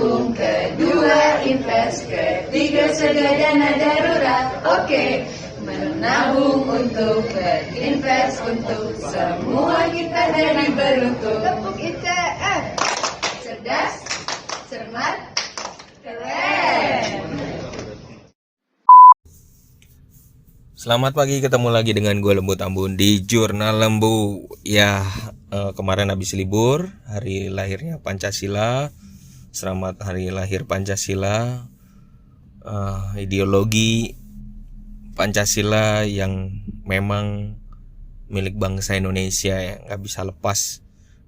menabung, kedua invest, ketiga sedia dana darurat. Oke, menabung untuk berinvest untuk semua kita jadi beruntung. Tepuk ITF. Cerdas, cermat, keren. Selamat pagi, ketemu lagi dengan gue Lembu Tambun di Jurnal Lembu. Ya, kemarin habis libur, hari lahirnya Pancasila. Selamat hari lahir Pancasila. Ideologi Pancasila yang memang milik bangsa Indonesia, yang gak bisa lepas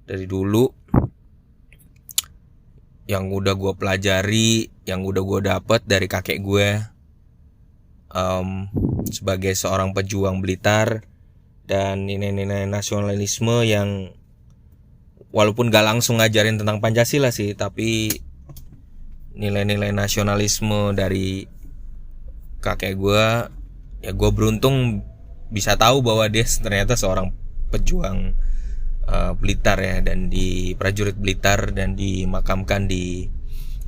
dari dulu. Yang udah gue pelajari, yang udah gue dapet dari kakek gue. Sebagai seorang pejuang Blitar, dan nilai-nilai nasionalisme yang walaupun gak langsung ngajarin tentang Pancasila sih, tapi nilai-nilai nasionalisme dari kakek gue, ya gue beruntung bisa tahu bahwa dia ternyata seorang pejuang Blitar ya, dan di prajurit Blitar, dan dimakamkan di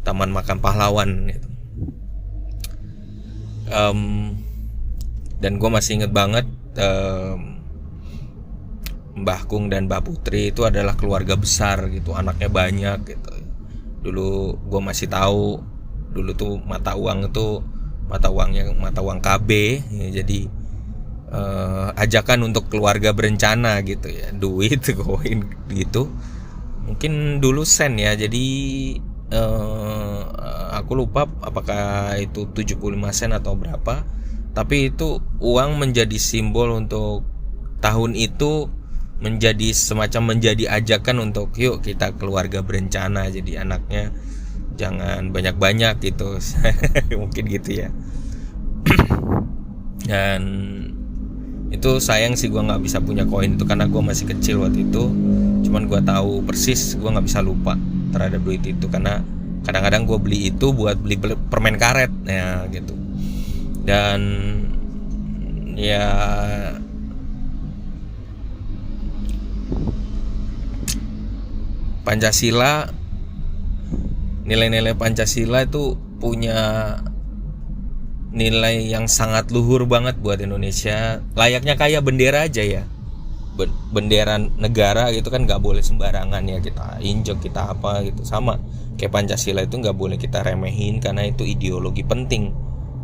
Taman Makam Pahlawan gitu. Dan gue masih inget banget Mbah Kung dan Mbah Putri itu adalah keluarga besar gitu, anaknya banyak gitu. Dulu gue masih tahu, dulu tuh mata uang KB ya, jadi ajakan untuk keluarga berencana gitu ya, duit koin gitu, mungkin dulu sen ya, jadi aku lupa apakah itu 75 sen atau berapa, tapi itu uang menjadi simbol untuk tahun itu, menjadi semacam menjadi ajakan untuk yuk kita keluarga berencana, jadi anaknya jangan banyak-banyak gitu. Mungkin gitu ya. Dan itu sayang sih gue nggak bisa punya koin itu karena gue masih kecil waktu itu. Cuman gue tahu persis, gue nggak bisa lupa terhadap duit itu karena kadang-kadang gue beli itu buat beli permen karet ya gitu. Dan ya Pancasila, nilai-nilai Pancasila itu punya nilai yang sangat luhur banget buat Indonesia. Layaknya kayak bendera aja ya, bendera negara gitu kan nggak boleh sembarangan ya kita injek, kita apa gitu. Sama kayak Pancasila itu nggak boleh kita remehin karena itu ideologi penting,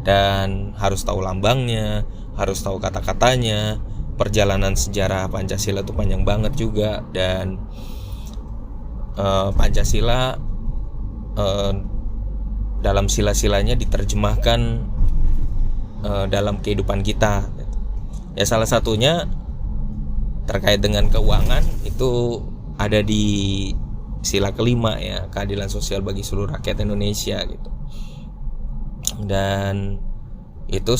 dan harus tahu lambangnya, harus tahu kata-katanya. Perjalanan sejarah Pancasila itu panjang banget juga, dan Pancasila dalam sila-silanya diterjemahkan dalam kehidupan kita. Ya salah satunya terkait dengan keuangan itu ada di sila kelima ya, keadilan sosial bagi seluruh rakyat Indonesia gitu. Dan itu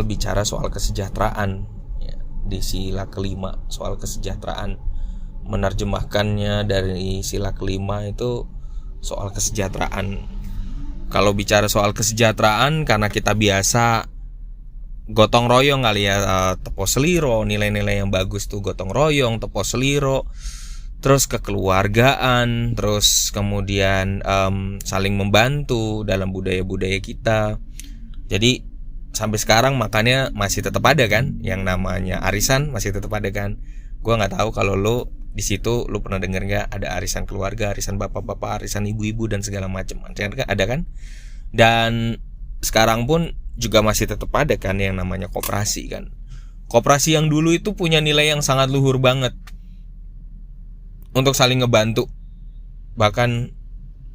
bicara soal kesejahteraan ya, di sila kelima soal kesejahteraan. Menerjemahkannya dari sila kelima itu soal kesejahteraan. Kalau bicara soal kesejahteraan, karena kita biasa gotong royong kali ya, tepo seliro, nilai-nilai yang bagus tuh gotong royong, tepo seliro, terus kekeluargaan, terus kemudian saling membantu dalam budaya-budaya kita. Jadi sampai sekarang makanya masih tetap ada kan yang namanya arisan, masih tetap ada kan. Gua nggak tahu kalau lo di situ lu pernah dengar nggak ada arisan keluarga, arisan bapak-bapak, arisan ibu-ibu dan segala macam. Ada kan? Dan sekarang pun juga masih tetap ada kan yang namanya koperasi kan. Koperasi yang dulu itu punya nilai yang sangat luhur banget untuk saling ngebantu. Bahkan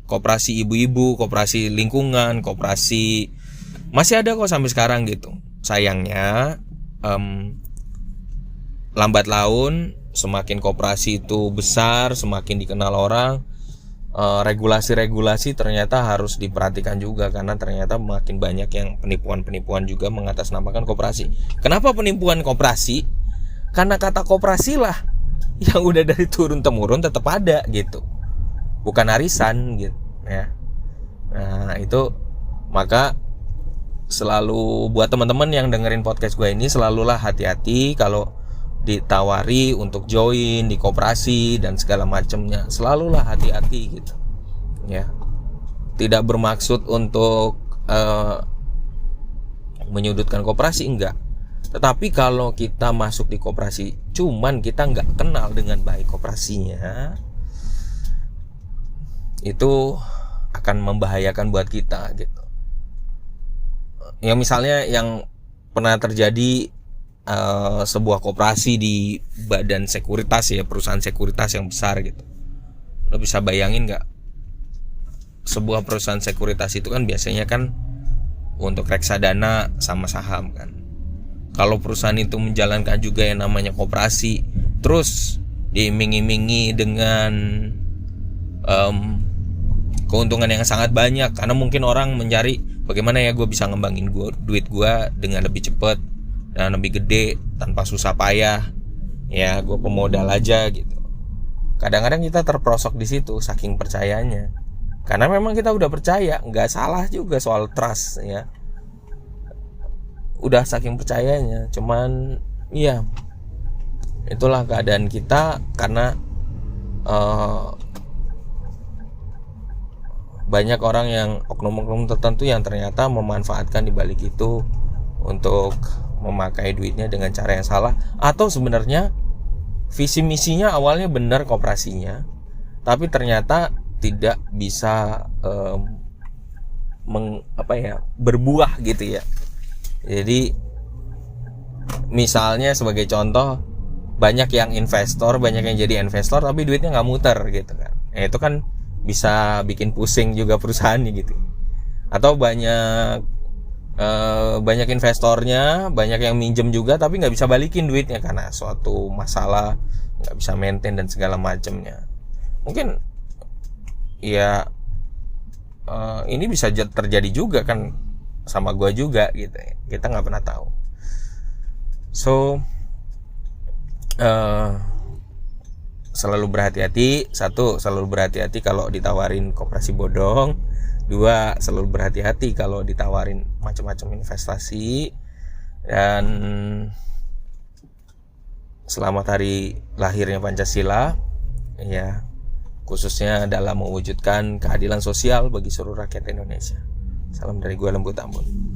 koperasi ibu-ibu, koperasi lingkungan, koperasi masih ada kok sampai sekarang gitu. Sayangnya lambat laun semakin koperasi itu besar, semakin dikenal orang, regulasi-regulasi ternyata harus diperhatikan juga, karena ternyata makin banyak yang penipuan-penipuan juga mengatasnamakan koperasi. Kenapa penipuan koperasi? Karena kata koperasi lah yang udah dari turun-temurun tetap ada gitu, bukan arisan gitu ya. Nah itu, maka selalu buat teman-teman yang dengerin podcast gue ini, selalulah hati-hati kalau ditawari untuk join di koperasi dan segala macamnya, selalulah hati-hati gitu ya. tidak bermaksud untuk menyudutkan koperasi, enggak. Tetapi kalau kita masuk di koperasi cuman kita nggak kenal dengan baik koperasinya, itu akan membahayakan buat kita gitu. Ya misalnya yang pernah terjadi, sebuah koperasi di badan sekuritas ya, perusahaan sekuritas yang besar gitu. Lo bisa bayangin nggak? Sebuah perusahaan sekuritas itu kan biasanya kan untuk reksadana sama saham kan. Kalau perusahaan itu menjalankan juga yang namanya koperasi, terus diiming-imingi dengan keuntungan yang sangat banyak, karena mungkin orang mencari bagaimana ya gue bisa ngembangin duit gue dengan lebih cepat dan lebih gede tanpa susah payah. Ya gue pemodal aja gitu. Kadang-kadang kita terperosok di situ saking percayanya. Karena memang kita udah percaya, nggak salah juga soal trust ya. Udah saking percayanya, cuman iya itulah keadaan kita karena banyak orang yang oknum-oknum tertentu yang ternyata memanfaatkan di balik itu untuk memakai duitnya dengan cara yang salah, atau sebenarnya visi misinya awalnya benar koperasinya, tapi ternyata tidak bisa berbuah gitu ya. Jadi misalnya sebagai contoh, banyak yang investor, banyak yang jadi investor tapi duitnya nggak muter gitu kan. Itu kan bisa bikin pusing juga perusahaannya gitu. Atau banyak investornya, banyak yang minjem juga tapi nggak bisa balikin duitnya karena suatu masalah, nggak bisa maintain dan segala macamnya. Mungkin ya ini bisa terjadi juga kan sama gua juga gitu. Kita nggak pernah tahu. So selalu berhati-hati. Satu, selalu berhati-hati kalau ditawarin koperasi bodong. Dua, selalu berhati-hati kalau ditawarin macam-macam investasi. Dan selamat hari lahirnya Pancasila ya, khususnya dalam mewujudkan keadilan sosial bagi seluruh rakyat Indonesia. Salam dari gua Lembut Ambon.